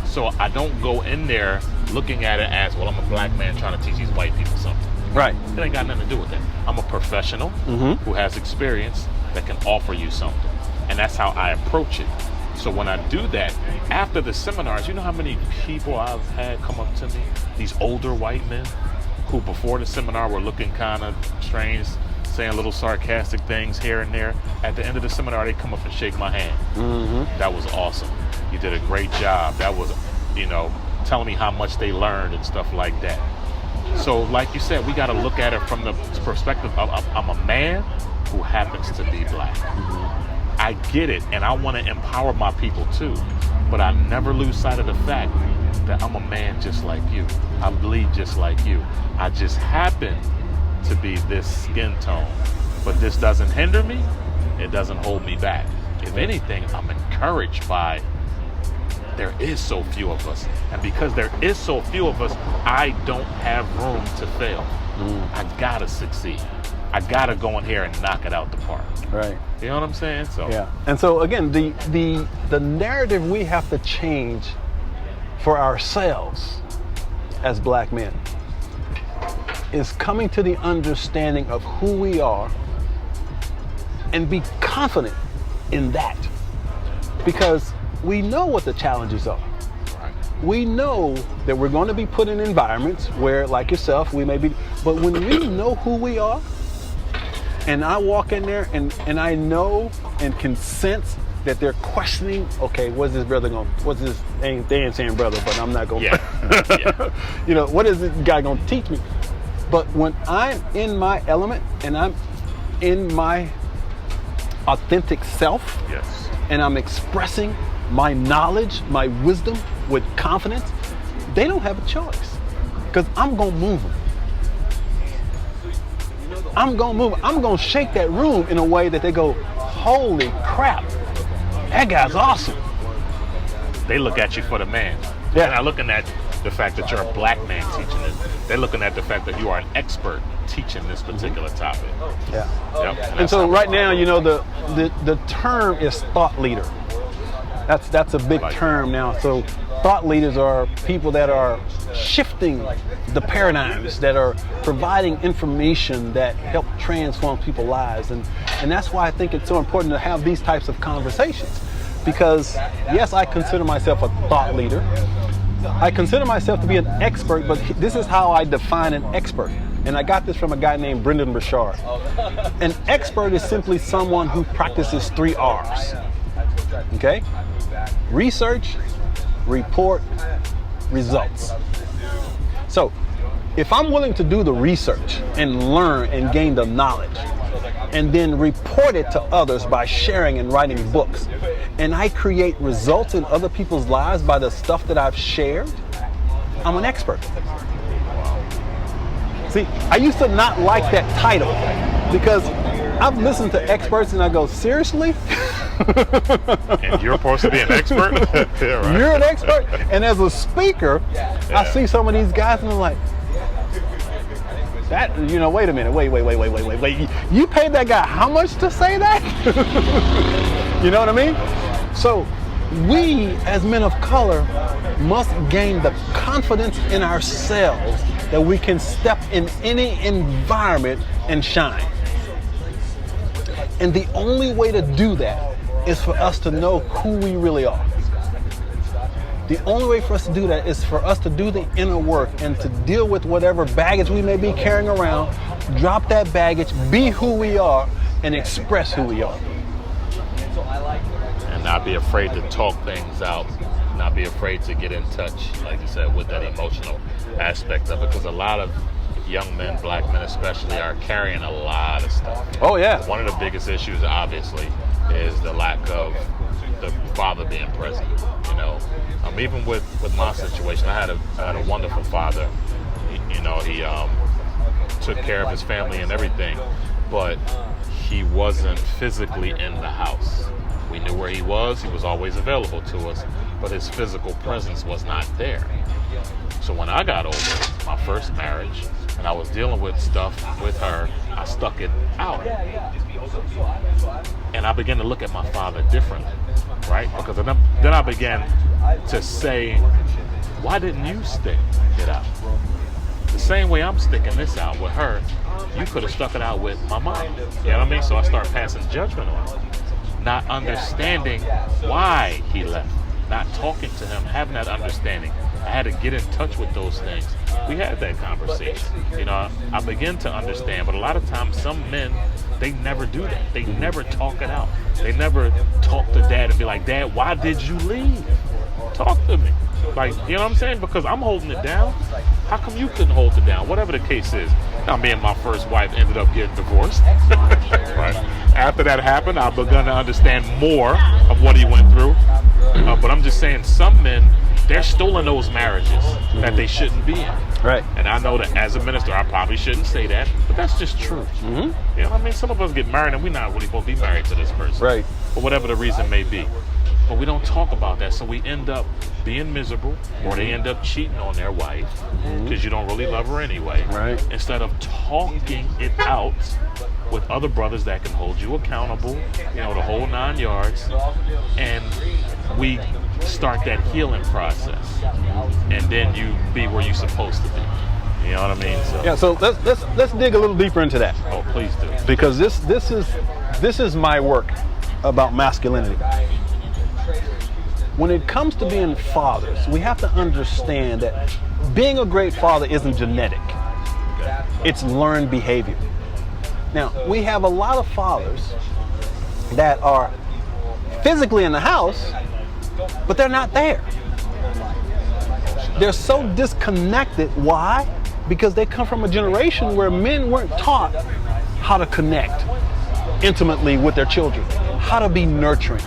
[SPEAKER 3] so I don't go in there looking at it as, well, I'm a black man trying to teach these white people something.
[SPEAKER 2] Right.
[SPEAKER 3] It ain't got nothing to do with that. I'm a professional who has experience that can offer you something. And that's how I approach it. So when I do that, after the seminars, you know how many people I've had come up to me? These older white men who before the seminar were looking kind of strange, saying little sarcastic things here and there. At the end of the seminar, they come up and shake my hand. That was awesome. You did a great job. That was, telling me how much they learned and stuff like that. So like you said, we got to look at it from the perspective of I'm a man who happens to be black. I get it, and I want to empower my people too, but I never lose sight of the fact that I'm a man just like you. I bleed just like you. I just happen to be this skin tone, but this doesn't hinder me. It doesn't hold me back. If anything, I'm encouraged by there is so few of us, and because there is so few of us, I don't have room to fail. I gotta succeed. I gotta go in here and knock it out the park.
[SPEAKER 2] Right.
[SPEAKER 3] You know what I'm saying? So
[SPEAKER 2] yeah. And so again, the narrative we have to change for ourselves as black men is coming to the understanding of who we are and be confident in that, because we know what the challenges are.
[SPEAKER 3] Right.
[SPEAKER 2] We know that we're going to be put in environments where, like yourself, we may be, but when we know who we are, and I walk in there and I know and can sense that they're questioning, okay, what's this brother going, what's this, they ain't saying brother, but I'm not going to,
[SPEAKER 3] Yeah.
[SPEAKER 2] what is this guy going to teach me? But when I'm in my element and I'm in my authentic self,
[SPEAKER 3] Yes.
[SPEAKER 2] and I'm expressing my knowledge, my wisdom with confidence, they don't have a choice, because I'm going to move them. I'm going to move them. I'm going to shake that room in a way that they go, holy crap, that guy's awesome.
[SPEAKER 3] They look at you for the man.
[SPEAKER 2] Yeah.
[SPEAKER 3] They're not looking at the fact that you're a black man teaching it. They're looking at the fact that you are an expert teaching this particular topic.
[SPEAKER 2] Yeah.
[SPEAKER 3] Yep.
[SPEAKER 2] And so right now, the term is thought leader. That's a big term now. So thought leaders are people that are shifting the paradigms, that are providing information that help transform people's lives. And that's why I think it's so important to have these types of conversations. Because yes, I consider myself a thought leader. I consider myself to be an expert, but this is how I define an expert. And I got this from a guy named Brendan Burchard. An expert is simply someone who practices 3 R's. Okay? Research, report, results. So, if I'm willing to do the research and learn and gain the knowledge, and then report it to others by sharing and writing books, and I create results in other people's lives by the stuff that I've shared, I'm an expert. See, I used to not like that title because I've listened to experts and I go, seriously?
[SPEAKER 3] And you're supposed to be an expert? Yeah, right.
[SPEAKER 2] You're an expert? And as a speaker, I see some of these guys and I'm like, that, wait a minute, wait. You paid that guy how much to say that? You know what I mean? So we as men of color must gain the confidence in ourselves that we can step in any environment and shine. And the only way to do that is for us to know who we really are. The only way for us to do that is for us to do the inner work and to deal with whatever baggage we may be carrying around, drop that baggage, be who we are, and express who we are.
[SPEAKER 3] And not be afraid to talk things out, not be afraid to get in touch, like you said, with that emotional aspect of it, because a lot of young men, black men especially, are carrying a lot of stuff.
[SPEAKER 2] Oh yeah.
[SPEAKER 3] One of the biggest issues, obviously, is the lack of the father being present. Even with my situation, I had a wonderful father. He took care of his family and everything, but he wasn't physically in the house. We knew where he was always available to us, but his physical presence was not there. So when I got older, my first marriage, and I was dealing with stuff with her, I stuck it out. And I began to look at my father differently, right? Because then I began to say, why didn't you stick it out? The same way I'm sticking this out with her, you could have stuck it out with my mom. You know what I mean? So I started passing judgment on him, not understanding why he left, not talking to him, having that understanding. I had to get in touch with those things we had that conversation. You know, I begin to understand, but a lot of times some men, they never do that. They never talk it out. They never talk to dad and be like, Dad, why did you leave? Talk to me. Like, you know what I'm saying? Because I'm holding it down. How come you couldn't hold it down? Whatever the case is. Now, me and my first wife ended up getting divorced. Right. After that happened, I've begun to understand more of what he went through. But I'm just saying, some men, they're still in those marriages that they shouldn't be in.
[SPEAKER 2] Right.
[SPEAKER 3] And I know that as a minister, I probably shouldn't say that, but that's just true. You know what I mean? Some of us get married and we're not really supposed to be married to this person.
[SPEAKER 2] Right.
[SPEAKER 3] For whatever the reason may be. But we don't talk about that, so we end up being miserable, or they end up cheating on their wife because you don't really love her anyway.
[SPEAKER 2] Right.
[SPEAKER 3] Instead of talking it out with other brothers that can hold you accountable, you know, the whole 9 yards, and we start that healing process, and then you be where you're supposed to be. You know what I mean? So,
[SPEAKER 2] Yeah. So let's dig a little deeper into that,
[SPEAKER 3] oh, please do.
[SPEAKER 2] because this is my work about masculinity. When it comes to being fathers, we have to understand that being a great father isn't genetic. It's learned behavior. Now, we have a lot of fathers that are physically in the house, but they're not there. They're so disconnected. Why? Because they come from a generation where men weren't taught how to connect intimately with their children, how to be nurturing.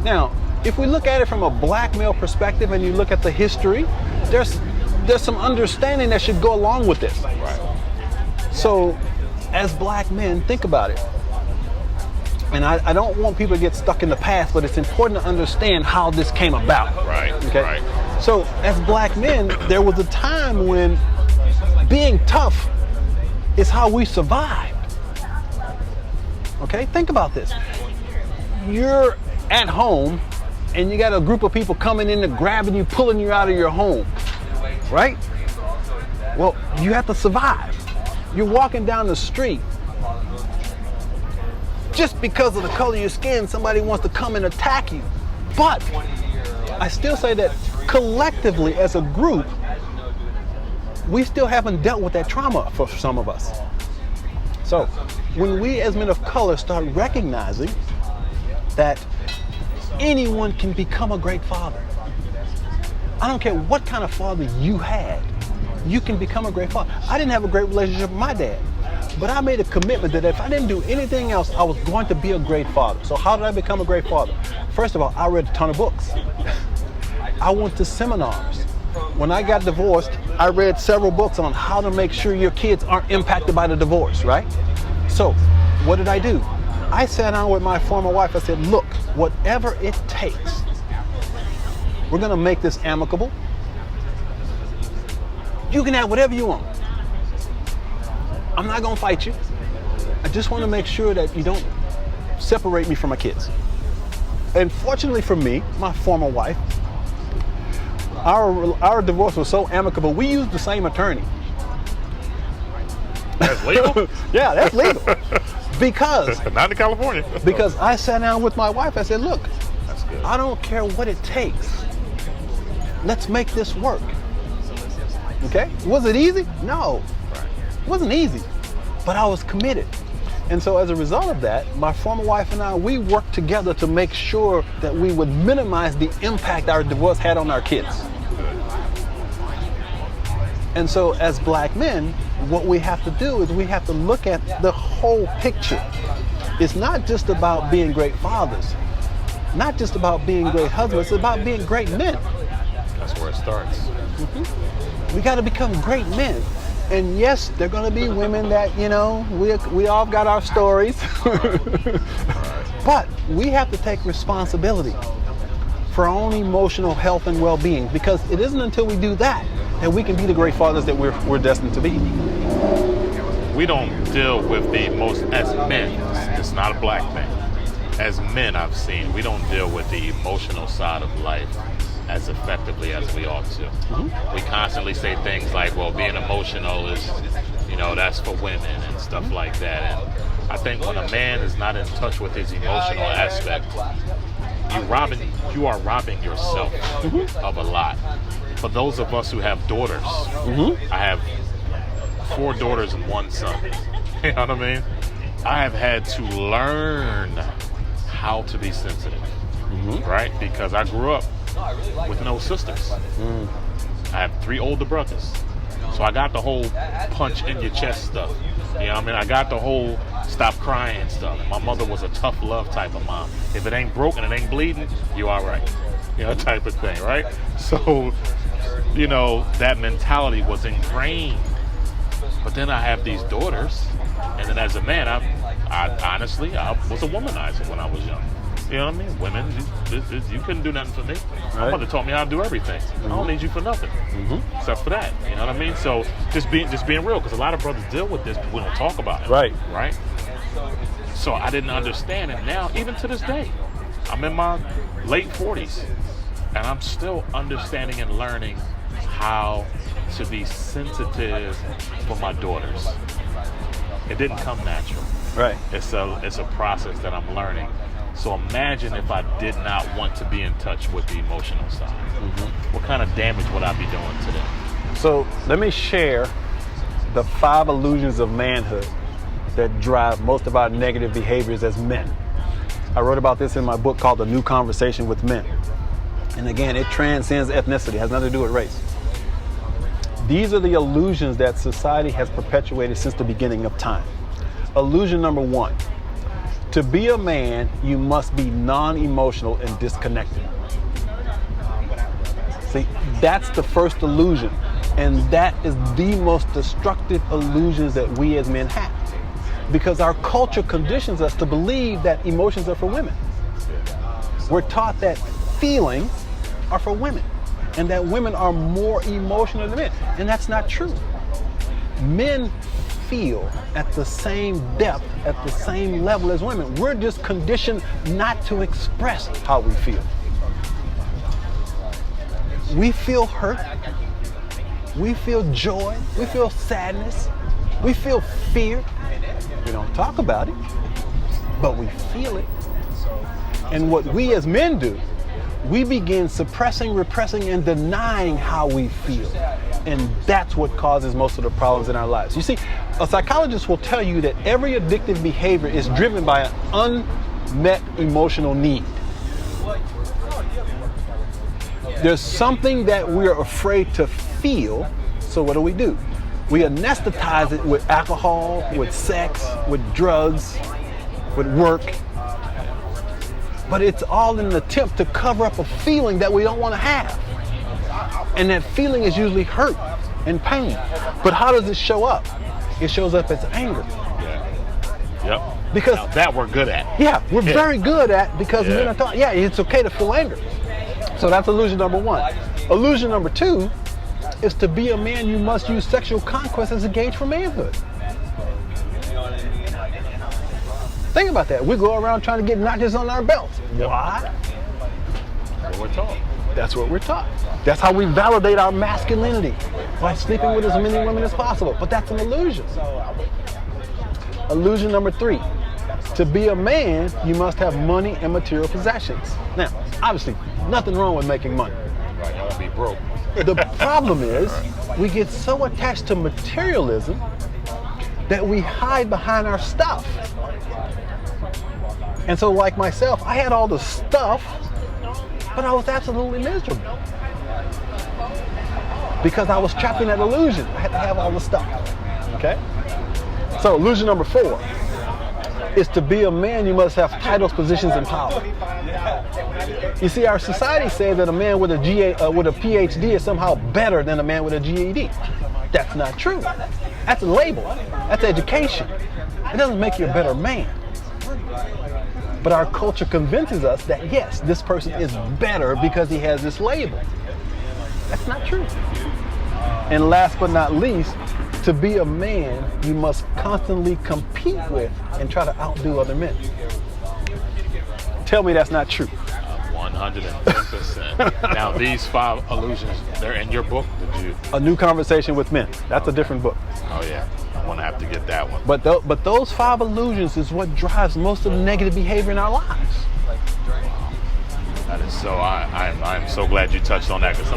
[SPEAKER 2] Now, if we look at it from a black male perspective and you look at the history, there's some understanding that should go along with this.
[SPEAKER 3] Right.
[SPEAKER 2] So, as black men, think about it. And I don't want people to get stuck in the past, but it's important to understand how this came about.
[SPEAKER 3] Right.
[SPEAKER 2] Okay?
[SPEAKER 3] Right.
[SPEAKER 2] So, as black men, there was a time when being tough is how we survived. Okay? Think about this. You're at home and you got a group of people coming in and grabbing you, pulling you out of your home, right? Well, you have to survive. You're walking down the street. Just because of the color of your skin, somebody wants to come and attack you. But I still say that collectively as a group, we still haven't dealt with that trauma for some of us. So when we as men of color start recognizing that anyone can become a great father. I don't care what kind of father you had, you can become a great father. I didn't have a great relationship with my dad, but I made a commitment that if I didn't do anything else, I was going to be a great father. So how did I become a great father? First of all, I read a ton of books. I went to seminars. When I got divorced, I read several books on how to make sure your kids aren't impacted by the divorce, right? So what did I do? I sat down with my former wife. I said, look, whatever it takes, we're going to make this amicable. You can have whatever you want. I'm not going to fight you. I just want to make sure that you don't separate me from my kids. And fortunately for me, my former wife, our divorce was so amicable, we used the same attorney.
[SPEAKER 3] That's legal?
[SPEAKER 2] Yeah, that's legal. Because
[SPEAKER 3] Not in California.
[SPEAKER 2] Because I sat down with my wife. I said, look,
[SPEAKER 3] That's good.
[SPEAKER 2] I don't care what it takes. Let's make this work. Okay? Was it easy? No. It wasn't easy. But I was committed. And so as a result of that, my former wife and I, we worked together to make sure that we would minimize the impact our divorce had on our kids. And so as black men, what we have to do is we have to look at the whole picture. It's not just about being great fathers, not just about being great husbands, it's about being great men.
[SPEAKER 3] That's where it starts.
[SPEAKER 2] We got to become great men. And yes, there are going to be women that, you know, we all got our stories. But we have to take responsibility for our own emotional health and well-being, because it isn't until we do that that we can be the great fathers that we're destined to be.
[SPEAKER 3] We don't deal with the most, as men, it's not a black thing. As men, I've seen, we don't deal with the emotional side of life as effectively as we ought to. We constantly say things like, well, being emotional is, you know, that's for women and stuff like that. And I think when a man is not in touch with his emotional aspect, you are robbing yourself of a lot. for those of us who have daughters, I have 4 daughters and 1 son. You know what I mean? I have had to learn how to be sensitive, right? Because I grew up with no sisters. I have 3 older brothers. So I got the whole punch in your chest stuff. You know what I mean? I got the whole stop crying stuff. My mother was a tough love type of mom. If it ain't broken, it ain't bleeding, you all right. You know, type of thing, right? So, you know, that mentality was ingrained. But then I have these daughters, and then as a man, I honestly, I was a womanizer when I was young. You know what I mean? Women, you couldn't do nothing for me. My mother taught me how to do everything. I don't need you for nothing, except for that. You know what I mean? So just being real, because a lot of brothers deal with this, but we don't talk about it. Right? So I didn't understand it. Now, even to this day, I'm in my late 40s, and I'm still understanding and learning how to be sensitive for my daughters. It didn't come natural.
[SPEAKER 2] Right.
[SPEAKER 3] It's a process that I'm learning. So imagine if I did not want to be in touch with the emotional side. What kind of damage would I be doing to them?
[SPEAKER 2] So let me share the 5 illusions of manhood that drive most of our negative behaviors as men. I wrote about this in my book called The New Conversation with Men. And again, it transcends ethnicity, it has nothing to do with race. These are the illusions that society has perpetuated since the beginning of time. Illusion number 1. To be a man, you must be non-emotional and disconnected. See, that's the first illusion. And that is the most destructive illusions that we as men have. Because our culture conditions us to believe that emotions are for women. We're taught that feelings are for women and that women are more emotional than men. And that's not true. Men feel at the same depth, at the same level as women. We're just conditioned not to express how we feel. We feel hurt. We feel joy. We feel sadness. We feel fear. We don't talk about it, but we feel it. And what we as men do, we begin suppressing, repressing, and denying how we feel. And that's what causes most of the problems in our lives. You see, a psychologist will tell you that every addictive behavior is driven by an unmet emotional need. There's something that we're afraid to feel, so what do? We anesthetize it with alcohol, with sex, with drugs, with work. But it's all in an attempt to cover up a feeling that we don't want to have. And that feeling is usually hurt and pain. But how does it show up? It shows up as anger.
[SPEAKER 3] Yep.
[SPEAKER 2] Because
[SPEAKER 3] now that we're good at.
[SPEAKER 2] Yeah, we're very good at, because men are taught, it's okay to feel anger. So that's illusion number 1. Illusion number 2 is to be a man, you must use sexual conquest as a gauge for manhood. Think about that. We go around trying to get notches on our belts. Why?
[SPEAKER 3] That's what we're taught.
[SPEAKER 2] That's what we're taught. That's how we validate our masculinity, by sleeping with as many women as possible. But that's an illusion. Illusion number 3. To be a man, you must have money and material possessions. Now, obviously, nothing wrong with making money.
[SPEAKER 3] Right, I won't be broke.
[SPEAKER 2] The problem is, we get so attached to materialism that we hide behind our stuff. And so, like myself, I had all the stuff, but I was absolutely miserable. Because I was trapped in that illusion. I had to have all the stuff. Okay? So, illusion number 4 is to be a man, you must have titles, positions, and power. You see, our society says that a man with a PhD is somehow better than a man with a GED. That's not true. That's a label. That's education. It doesn't make you a better man. But our culture convinces us that, yes, this person is better because he has this label. That's not true. And last but not least, to be a man, you must constantly compete with and try to outdo other men. Tell me that's not true.
[SPEAKER 3] 110%. Now, these 5 illusions, they're in your book?
[SPEAKER 2] A New Conversation with Men. That's a different book.
[SPEAKER 3] Oh, yeah. I'm going to have to get that one.
[SPEAKER 2] But those 5 illusions is what drives most of the negative behavior in our lives.
[SPEAKER 3] That is so. I'm so glad you touched on that, because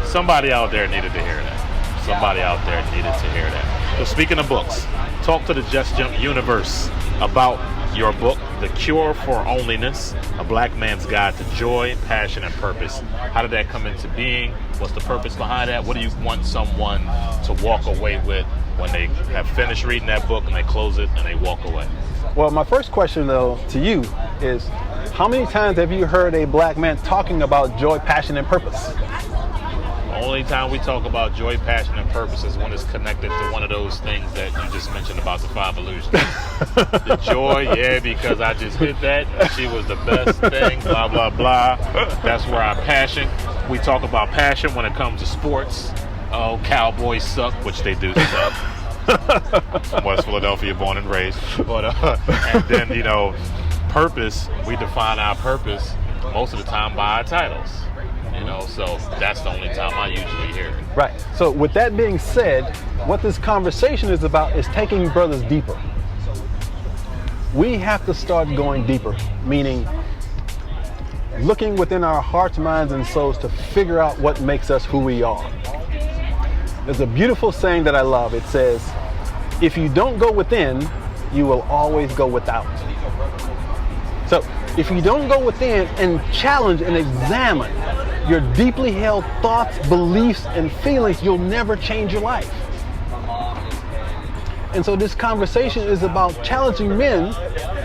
[SPEAKER 3] somebody out there needed to hear that. Somebody out there needed to hear that. So speaking of books, talk to the Just Jump universe about your book, The Cure for Onlyness, A Black Man's Guide to Joy, Passion, and Purpose. How did that come into being? What's the purpose behind that? What do you want someone to walk away with when they have finished reading that book and they close it and they walk away?
[SPEAKER 2] Well, my first question, though, to you is, how many times have you heard a black man talking about joy, passion, and purpose?
[SPEAKER 3] The only time we talk about joy, passion, and purpose is when it's connected to one of those things that you just mentioned about the 5 illusions. The joy, yeah, because I just hit that. She was the best thing, blah, blah, blah. That's where our passion. We talk about passion when it comes to sports. Oh, Cowboys suck, which they do suck. From West Philadelphia, born and raised. But and then, purpose, we define our purpose most of the time by our titles. So that's the only time I usually hear it.
[SPEAKER 2] Right. So with that being said, what this conversation is about is taking brothers deeper. We have to start going deeper, meaning looking within our hearts, minds, and souls to figure out what makes us who we are. There's a beautiful saying that I love. It says, if you don't go within, you will always go without. So if you don't go within and challenge and examine your deeply held thoughts, beliefs, and feelings, you'll never change your life. And so this conversation is about challenging men,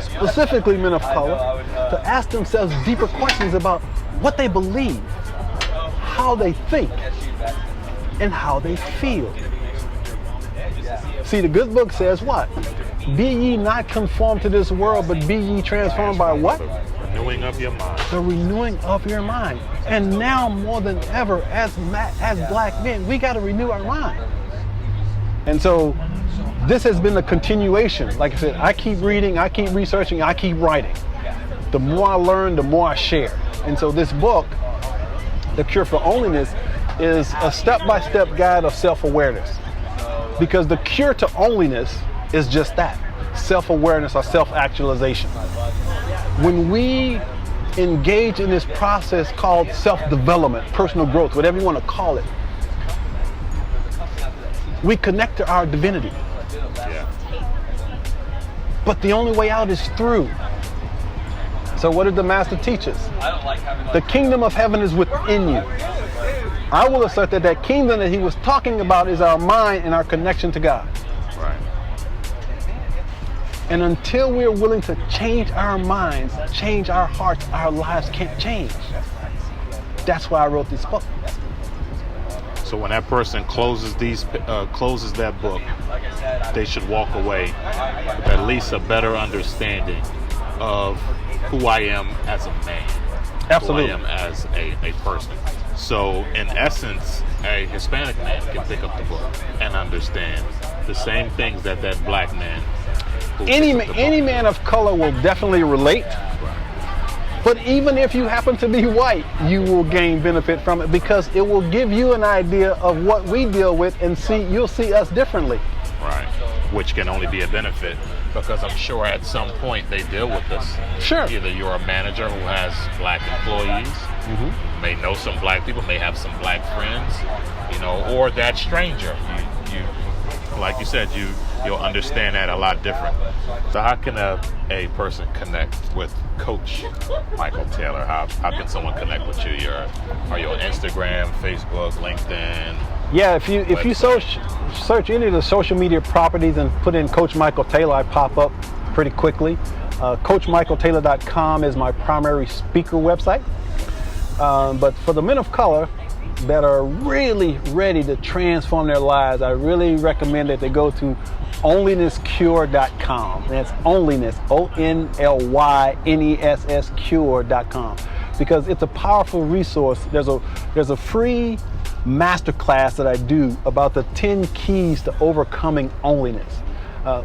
[SPEAKER 2] specifically men of color, to ask themselves deeper questions about what they believe, how they think, and how they feel. See, the good book says what? Be ye not conformed to this world, but be ye transformed by what?
[SPEAKER 3] Renewing of your mind.
[SPEAKER 2] The renewing of your mind. And now more than ever, as black men, we got to renew our mind. And so this has been a continuation. Like I said, I keep reading, I keep researching, I keep writing. The more I learn, the more I share. And so this book, The Cure for Onlyness, is a step-by-step guide of self-awareness. Because the cure to onlyness is just that, self-awareness or self-actualization. When we engage in this process called self-development, personal growth, whatever you want to call it, we connect to our divinity.
[SPEAKER 3] Yeah.
[SPEAKER 2] But the only way out is through. So what did the master teach us? The kingdom of heaven is within you. I will assert that that kingdom that he was talking about is our mind and our connection to God.
[SPEAKER 3] Right.
[SPEAKER 2] And until we're willing to change our minds, change our hearts, our lives can't change. That's why I wrote this book.
[SPEAKER 3] So when that person closes that book, they should walk away with at least a better understanding of who I am as a man.
[SPEAKER 2] Absolutely.
[SPEAKER 3] Who I am as a person. So in essence, a Hispanic man can pick up the book and understand the same things that black man.
[SPEAKER 2] Any man of color will definitely relate. But even if you happen to be white, you will gain benefit from it, because it will give you an idea of what we deal with, and you'll see us differently.
[SPEAKER 3] Right. Which can only be a benefit, because I'm sure at some point they deal with this.
[SPEAKER 2] Sure.
[SPEAKER 3] Either you're a manager who has black employees, may know some black people, may have some black friends, or that stranger. You like you said, you'll understand that a lot different. So how can a person connect with Coach Michael Taylor? How can someone connect with you? Are you on Instagram, Facebook, LinkedIn?
[SPEAKER 2] Yeah, if you search any of the social media properties and put in Coach Michael Taylor, I pop up pretty quickly. CoachMichaelTaylor.com is my primary speaker website. But for the men of color that are really ready to transform their lives, I really recommend that they go to onlynesscure.com. That's onlyness, ONLYNESS cure.com, because it's a powerful resource. There's a free masterclass that I do about the 10 keys to overcoming onlyness.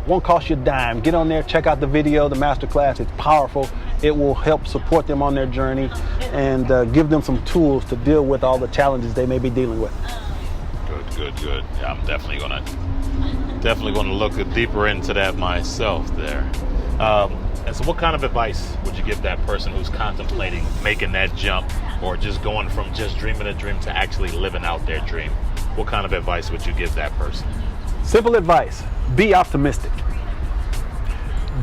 [SPEAKER 2] Won't cost you a dime. Get on there, check out the video, the masterclass. It's powerful. It will help support them on their journey and give them some tools to deal with all the challenges they may be dealing with.
[SPEAKER 3] Good. Yeah, I'm definitely gonna look deeper into that myself there. And so what kind of advice would you give that person who's contemplating making that jump, or just going from just dreaming a dream to actually living out their dream? What kind of advice would you give that person?
[SPEAKER 2] Simple advice: be optimistic.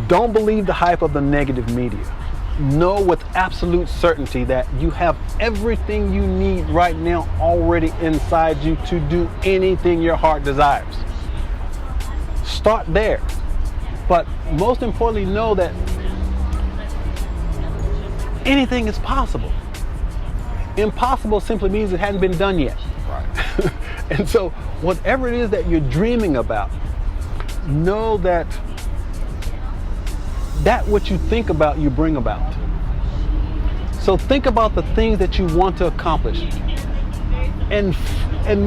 [SPEAKER 2] Don't believe the hype of the negative media. Know with absolute certainty that you have everything you need right now already inside you to do anything your heart desires. Start there. But most importantly, know that anything is possible. Impossible simply means it hadn't been done yet.
[SPEAKER 3] Right.
[SPEAKER 2] And so whatever it is that you're dreaming about, know that what you think about, you bring about. So think about the things that you want to accomplish, and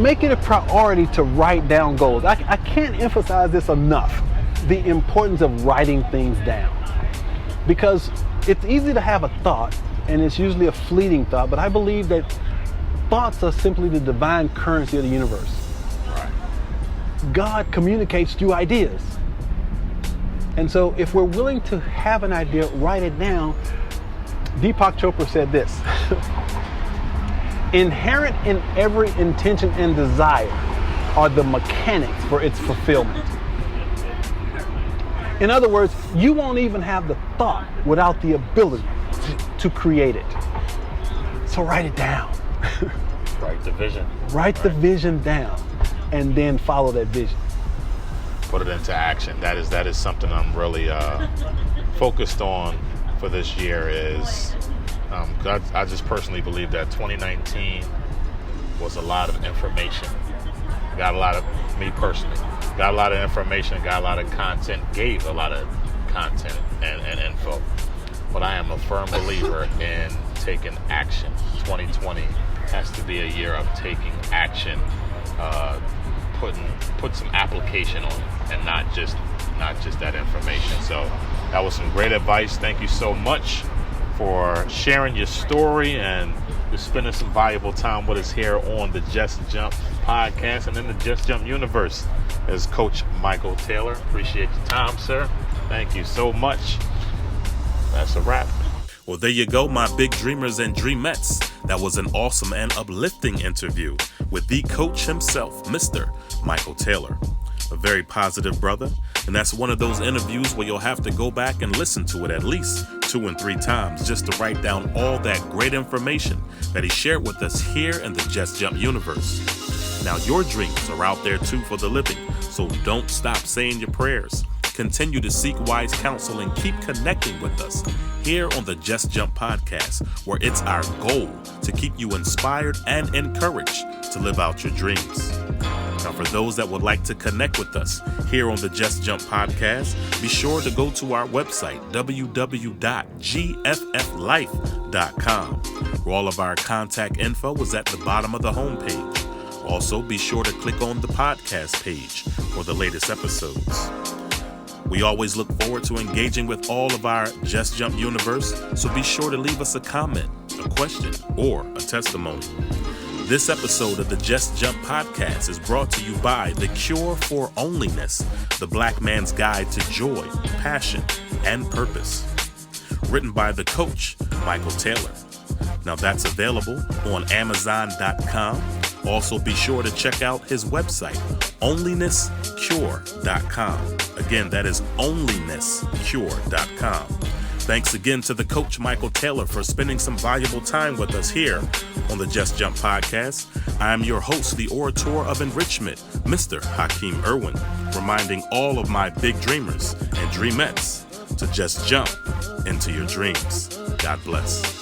[SPEAKER 2] make it a priority to write down goals. I can't emphasize this enough, the importance of writing things down. Because it's easy to have a thought, and it's usually a fleeting thought, but I believe that thoughts are simply the divine currency of the universe.
[SPEAKER 3] Right.
[SPEAKER 2] God communicates through ideas. And so if we're willing to have an idea, write it down. Deepak Chopra said this: inherent in every intention and desire are the mechanics for its fulfillment. In other words, you won't even have the thought without the ability to create it. So write it down.
[SPEAKER 3] Write the vision.
[SPEAKER 2] Write the vision down, and then follow that vision.
[SPEAKER 3] Put it into action. That is something I'm really focused on for this year. Is I just personally believe that 2019 was a lot of information. Got a lot of, me personally, got a lot of information, got a lot of content, gave a lot of content and info. But I am a firm believer in taking action. 2020 has to be a year of taking action, put some application on it, and not just that information. So that was some great advice. Thank you so much for sharing your story and just spending some valuable time with us here on the Just Jump podcast and in the Just Jump universe. As Coach Michael Taylor, appreciate your time, sir. Thank you so much. That's a wrap.
[SPEAKER 1] Well, there you go, my big dreamers and dreamettes. That was an awesome and uplifting interview with the coach himself, Mr. Michael Taylor. A very positive brother, and that's one of those interviews where you'll have to go back and listen to it at least 2 and 3 times just to write down all that great information that he shared with us here in the Just Jump universe. Now, your dreams are out there too for the living, so don't stop saying your prayers. Continue to seek wise counsel and keep connecting with us here on the Just Jump podcast, where it's our goal to keep you inspired and encouraged to live out your dreams. Now, for those that would like to connect with us here on the Just Jump podcast, be sure to go to our website, www.gfflife.com, where all of our contact info is at the bottom of the homepage. Also, be sure to click on the podcast page for the latest episodes. We always look forward to engaging with all of our Just Jump universe, so be sure to leave us a comment, a question, or a testimony. This episode of the Just Jump podcast is brought to you by The Cure for Onlyness, the Black Man's Guide to Joy, Passion, and Purpose. Written by the coach, Michael Taylor. Now that's available on Amazon.com. Also be sure to check out his website, onlynesscure.com. Again, that is onlynesscure.com. Thanks again to the coach, Michael Taylor, for spending some valuable time with us here on the Just Jump podcast. I am your host, the Orator of Enrichment, Mr. Hakim Erwin, reminding all of my big dreamers and dreamettes to just jump into your dreams. God bless.